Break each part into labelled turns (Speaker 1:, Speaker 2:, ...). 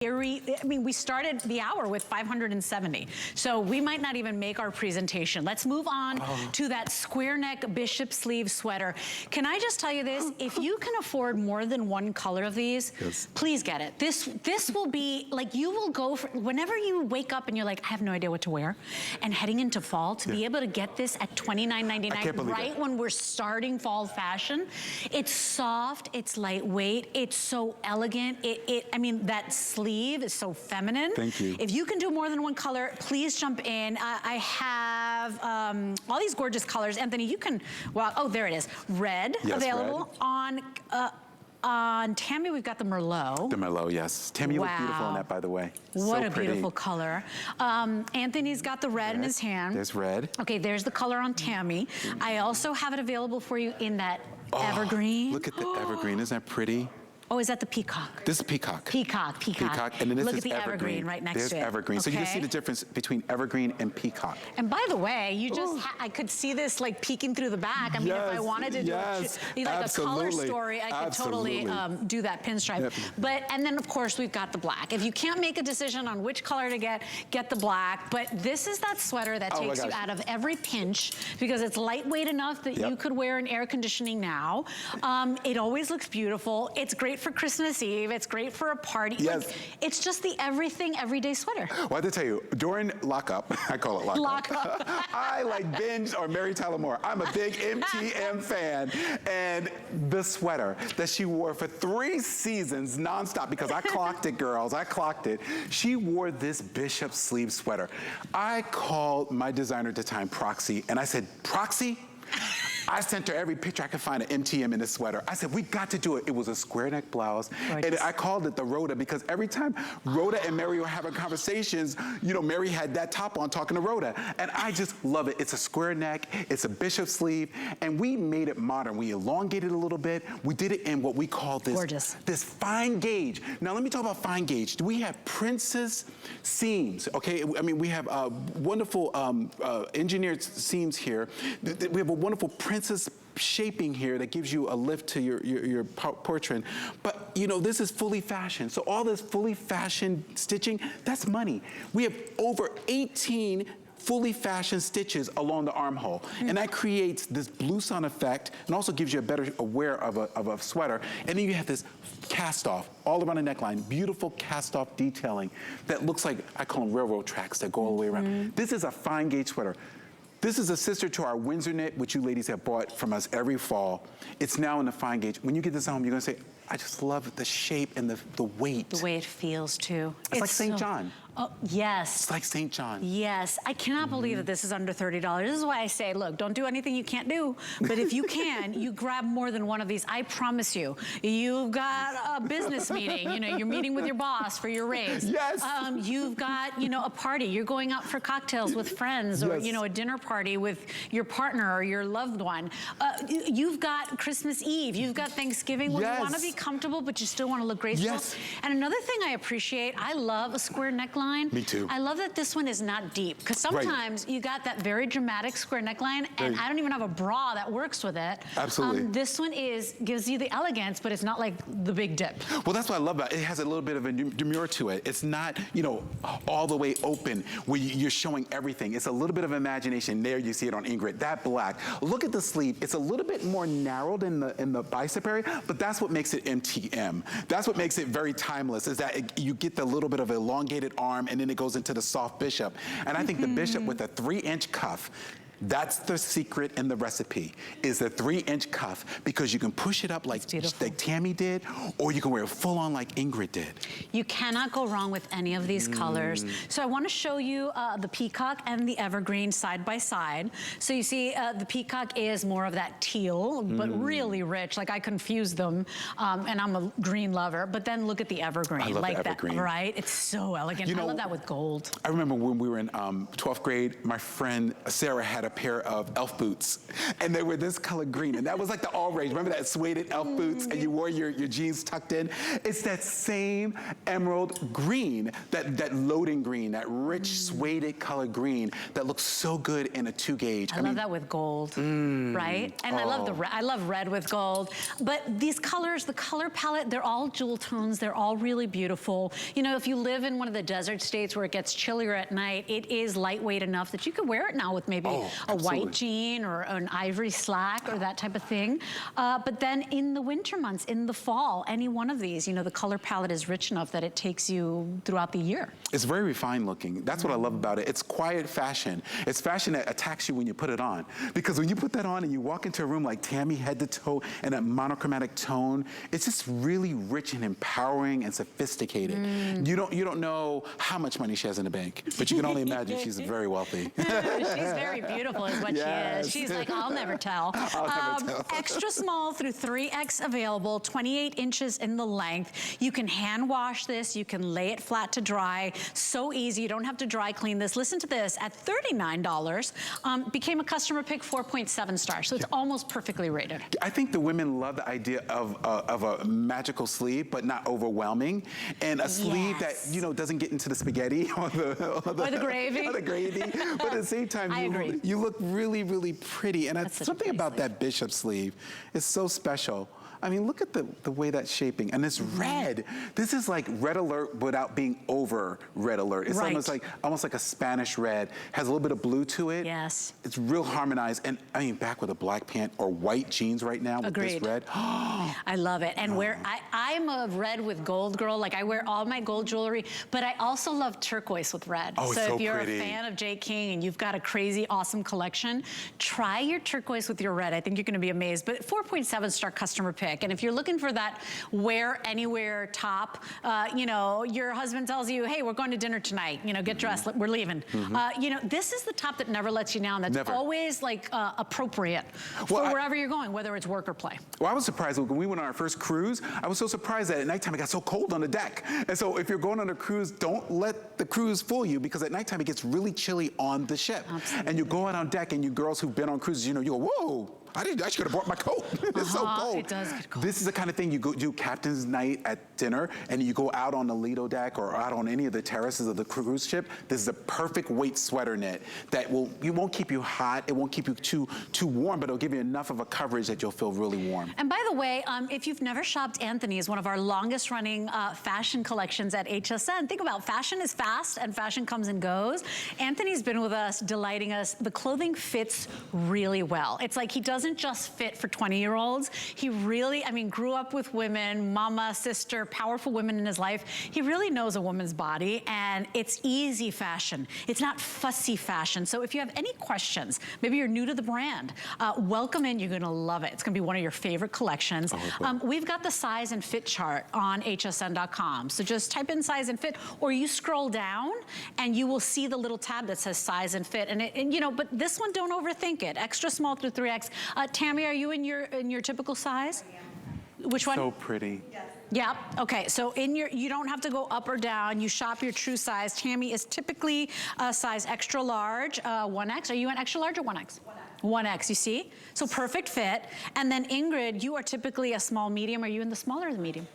Speaker 1: I mean, we started the hour with 570. So we might not even make our presentation. Let's move on to that square neck bishop sleeve sweater. Can I just tell you this? If you can afford more than one color of these, please get it. This will be, like, you will go for, whenever you wake up and you're like, I have no idea what to wear, and heading into fall, to be able to get this at $29.99 right when we're starting fall fashion. It's soft, it's lightweight, it's so elegant. I mean, that sleeve is so feminine.
Speaker 2: Thank you.
Speaker 1: If you can do more than one color, please jump in. I have all these gorgeous colors. Anthony, you can, well, oh, there it is. Red available on Tammy. We've got the Merlot.
Speaker 2: The Merlot, yes. Tammy, you look beautiful in that, by the way.
Speaker 1: What a beautiful color. Anthony's got the red in his hand.
Speaker 2: There's red. Okay,
Speaker 1: there's the color on Tammy. I also have it available for you in that evergreen.
Speaker 2: Look at the evergreen. Isn't that pretty?
Speaker 1: Oh, is that the peacock?
Speaker 2: This is peacock.
Speaker 1: Peacock.
Speaker 2: And then this
Speaker 1: Look
Speaker 2: is
Speaker 1: at the evergreen right next to it.
Speaker 2: There's evergreen. So you can see the difference between evergreen and peacock.
Speaker 1: And by the way, you just, I could see this like peeking through the back. I mean, if I wanted to do like a color story, I could totally do that pinstripe. But, and then of course we've got the black. If you can't make a decision on which color to get the black. But this is that sweater that takes you out of every pinch because it's lightweight enough that you could wear in air conditioning now. It always looks beautiful. It's great for Christmas Eve. It's great for a party.
Speaker 2: Yes.
Speaker 1: Like, it's just the everything, everyday sweater.
Speaker 2: Well, I have to tell you, during lockup, I call it lockup. I like binge or Mary Tyler Moore. I'm a big MTM fan. And the sweater that she wore for 3 seasons nonstop, because I clocked it, girls, I clocked it. She wore this bishop sleeve sweater. I called my designer at the time, Proxy, and I said, Proxy? I sent her every picture I could find of MTM in this sweater. I said, we got to do it. It was a square neck blouse. And I called it the Rhoda because every time Rhoda and Mary were having conversations, you know, Mary had that top on talking to Rhoda. And I just love it. It's a square neck, it's a bishop sleeve, and we made it modern. We elongated it a little bit. We did it in what we call this, this fine gauge. Now let me talk about fine gauge. We have princess seams, okay? I mean, we have wonderful engineered seams here. We have a wonderful princess shaping here that gives you a lift to your portrait. But you know, this is fully fashioned. So all this fully fashioned stitching, that's money. We have over 18 fully fashioned stitches along the armhole. And that creates this blue sun effect and also gives you a better aware of a sweater. And then you have this cast off all around the neckline, beautiful cast off detailing that looks like, I call them railroad tracks that go all the way around. This is a fine gauge sweater. This is a sister to our Windsor knit, which you ladies have bought from us every fall. It's now in the fine gauge. When you get this home, you're gonna say, I just love the shape and the weight.
Speaker 1: The way it feels too.
Speaker 2: It's like St. John.
Speaker 1: Oh, yes.
Speaker 2: It's like St. John.
Speaker 1: Yes, I cannot believe that this is under $30. This is why I say, look, don't do anything you can't do. But if you can, you grab more than one of these. I promise you, you've got a business meeting. You know, you're meeting with your boss for your raise.
Speaker 2: Yes.
Speaker 1: You've got, you know, a party. You're going out for cocktails with friends, or you know, a dinner party with your partner or your loved one. You've got Christmas Eve. You've got Thanksgiving where you want to be comfortable, but you still want to look graceful. And another thing I appreciate, I love a square neckline.
Speaker 2: Me too.
Speaker 1: I love that this one is not deep, because sometimes you got that very dramatic square neckline, and I don't even have a bra that works with it.
Speaker 2: Absolutely.
Speaker 1: This one gives you the elegance, but it's not like the big dip.
Speaker 2: Well, that's what I love about it. It has a little bit of a demure to it. It's not, you know, all the way open where you're showing everything. It's a little bit of imagination. There you see it on Ingrid. That black. Look at the sleeve. It's a little bit more narrowed in the bicep area, but that's what makes it MTM. That's what makes it very timeless, is that you get the little bit of elongated arm, and then it goes into the soft bishop. And I think the bishop with a 3-inch cuff, that's the secret in the recipe, is the 3-inch cuff, because you can push it up like Tammy did, or you can wear it full on like Ingrid did.
Speaker 1: You cannot go wrong with any of these colors. So I want to show you the peacock and the evergreen side by side. So you see the peacock is more of that teal, but really rich. Like, I confuse them, and I'm a green lover. But then look at the evergreen.
Speaker 2: I love
Speaker 1: like
Speaker 2: the evergreen.
Speaker 1: That, right? It's so elegant. You know, I love that with gold.
Speaker 2: I remember when we were in 12th grade, my friend Sarah had a pair of elf boots, and they were this color green, and that was like the all rage. Remember that suede elf boots, and you wore your jeans tucked in? It's that same emerald green, that loading green, that rich suede color green that looks so good in a 2 gauge.
Speaker 1: I love that with gold, right? And I love red with gold. But these colors, the color palette, they're all jewel tones. They're all really beautiful. You know, if you live in one of the desert states where it gets chillier at night, it is lightweight enough that you could wear it now with maybe a white jean or an ivory slack or that type of thing. But then in the winter months, in the fall, any one of these, you know, the color palette is rich enough that it takes you throughout the year.
Speaker 2: It's very refined looking. That's what I love about it. It's quiet fashion. It's fashion that attacks you when you put it on. Because when you put that on and you walk into a room like Tammy, head to toe, in a monochromatic tone, it's just really rich and empowering and sophisticated. You don't know how much money she has in the bank, but you can only imagine she's very wealthy.
Speaker 1: She's very beautiful is what she is. She's like, I'll never tell.
Speaker 2: I'll never tell.
Speaker 1: Extra small through 3X available, 28 inches in the length. You can hand wash this. You can lay it flat to dry. So easy. You don't have to dry clean this. Listen to this. At $39, became a customer pick, 4.7 stars. So it's almost perfectly rated.
Speaker 2: I think the women love the idea of a magical sleeve, but not overwhelming. And a sleeve that, you know, doesn't get into the spaghetti or the gravy. Or the gravy. But at the same time, you look really, really pretty. And something about that bishop sleeve is so special. I mean, look at the way that's shaping. And this red, this is like red alert without being over red alert. It's almost like a Spanish red. Has a little bit of blue to it.
Speaker 1: Yes. It's
Speaker 2: real harmonized. And I mean, back with a black pant or white jeans right now with this red.
Speaker 1: I love it. And I'm a red with gold girl. Like I wear all my gold jewelry, but I also love turquoise with red.
Speaker 2: Oh,
Speaker 1: so if you're a fan of J. King and you've got a crazy, awesome collection, try your turquoise with your red. I think you're gonna be amazed. But 4.7 star customer pick. And if you're looking for that wear anywhere top, you know, your husband tells you, hey, we're going to dinner tonight, you know, get dressed, we're leaving. You know, this is the top that never lets you down. That's always like appropriate for wherever you're going, whether it's work or play.
Speaker 2: Well, I was surprised when we went on our first cruise. I was so surprised that at nighttime it got so cold on the deck. And so if you're going on a cruise, don't let the cruise fool you, because at nighttime it gets really chilly on the ship. And you go out on deck and you girls who've been on cruises, you know, you go, whoa. I should have brought my coat. It's so cold.
Speaker 1: It does get cold.
Speaker 2: This is the kind of thing you go do captain's night at dinner, and you go out on the Lido deck or out on any of the terraces of the cruise ship. This is a perfect weight sweater knit that won't keep you hot. It won't keep you too warm, but it'll give you enough of a coverage that you'll feel really warm.
Speaker 1: And by the way, if you've never shopped Antthony's, one of our longest running fashion collections at HSN, think about fashion is fast and fashion comes and goes. Antthony's been with us, delighting us. The clothing fits really well. It's like he doesn't just fit for 20-year-olds. He really, I mean, grew up with women, mama, sister, powerful women in his life. He really knows a woman's body, and it's easy fashion. It's not fussy fashion. So if you have any questions, maybe you're new to the brand, welcome in. You're gonna love it. It's gonna be one of your favorite collections. We've got the size and fit chart on hsn.com. So just type in size and fit, or you scroll down and you will see the little tab that says size and fit. And you know, but this one, don't overthink it. Extra small through 3X. Tammy, are you in your typical size? Which one?
Speaker 2: So pretty. Yes.
Speaker 1: Yeah, okay, so you don't have to go up or down. You shop your true size. Tammy is typically a size extra large, 1X. Are you an extra large or 1X? 1X, you see? So perfect fit. And then Ingrid, you are typically a small medium. Are you in the small or the medium?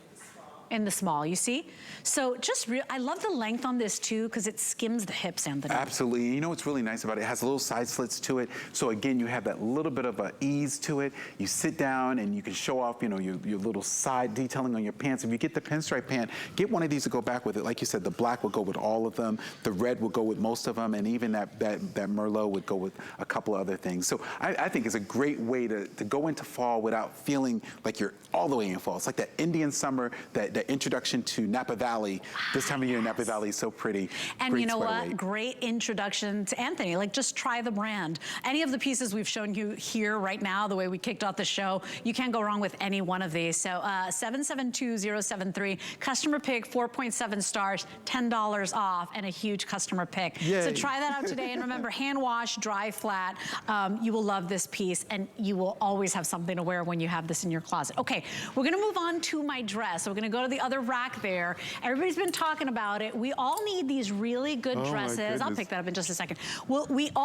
Speaker 1: In the small, you see? So just I love the length on this too, because it skims the hips, Antthony.
Speaker 2: Absolutely. You know what's really nice about it? It has little side slits to it. So again, you have that little bit of ease to it. You sit down and you can show off, you know, your little side detailing on your pants. If you get the pinstripe pant, get one of these to go back with it. Like you said, the black will go with all of them. The red will go with most of them. And even that Merlot would go with a couple other things. So I think it's a great way to go into fall without feeling like you're all the way in fall. It's like that Indian summer, that introduction to Napa Valley. This time of year, Napa Valley is so pretty.
Speaker 1: And you know what? Great introduction to Antthony. Like, just try the brand. Any of the pieces we've shown you here right now, the way we kicked off the show, you can't go wrong with any one of these. So 772073, customer pick, 4.7 stars, $10 off, and a huge customer pick. Yay. So try that out today. And remember, hand wash, dry flat. You will love this piece, and you will always have something to wear when you have this in your closet. Okay, we're gonna move on to my dress. So we're gonna go to the other rack there. Everybody's been talking about it. We all need these really good dresses. I'll pick that up in just a second. Well, we all